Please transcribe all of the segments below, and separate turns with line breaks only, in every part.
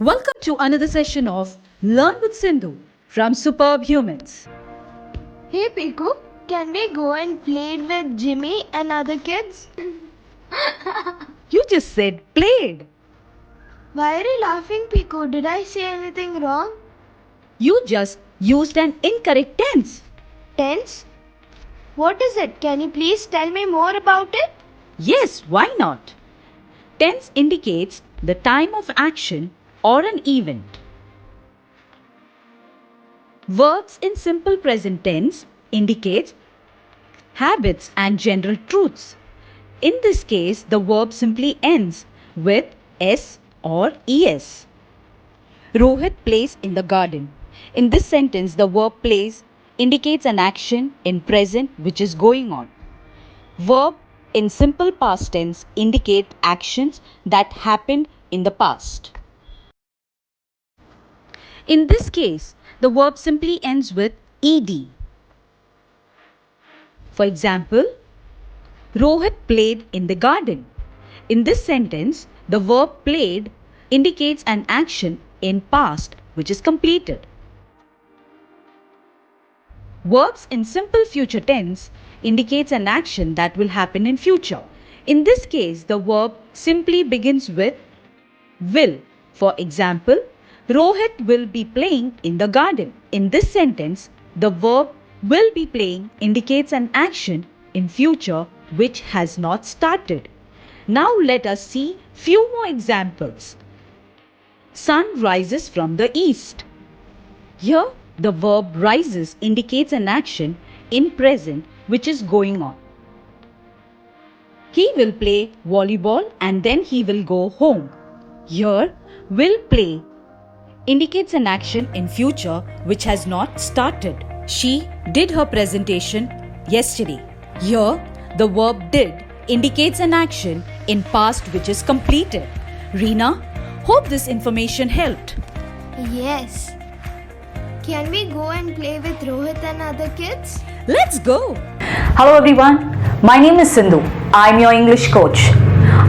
Welcome to another session of Learn with Sindhu from Superb Humans.
Hey Piku, can we go and play with Jimmy and other kids?
You just said played.
Why are you laughing, Piku? Did I say anything wrong?
You just used an incorrect tense.
Tense? What is it? Can you please tell me more about it?
Yes, why not? Tense indicates the time of action or an event. Verbs in simple present tense indicates habits and general truths. In this case, the verb simply ends with s or es. Rohit plays in the garden. In this sentence, the verb plays indicates an action in present which is going on. Verb in simple past tense indicate actions that happened in the past. In this case, the verb simply ends with ed. For example, Rohit played in the garden. In this sentence, the verb played indicates an action in past which is completed. Verbs in simple future tense indicates an action that will happen in future. In this case, the verb simply begins with will. For example, Rohit will be playing in the garden. In this sentence, the verb will be playing indicates an action in future which has not started. Now let us see few more examples. Sun rises from the east. Here, the verb rises indicates an action in present which is going on. He will play volleyball and then he will go home. Here, will play indicates an action in future which has not started. She did her presentation yesterday. Here, the verb did indicates an action in past which is completed. Reena, hope this information helped.
Yes. Can we go and play with Rohit and other kids?
Let's go.
Hello everyone, my name is Sindhu. I'm your English coach.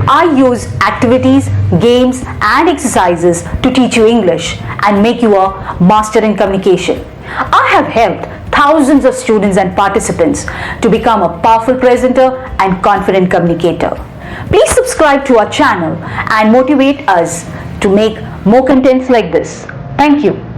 I use activities, games and exercises to teach you English and make you a master in communication. I have helped thousands of students and participants to become a powerful presenter and confident communicator. Please subscribe to our channel and motivate us to make more contents like this. Thank you.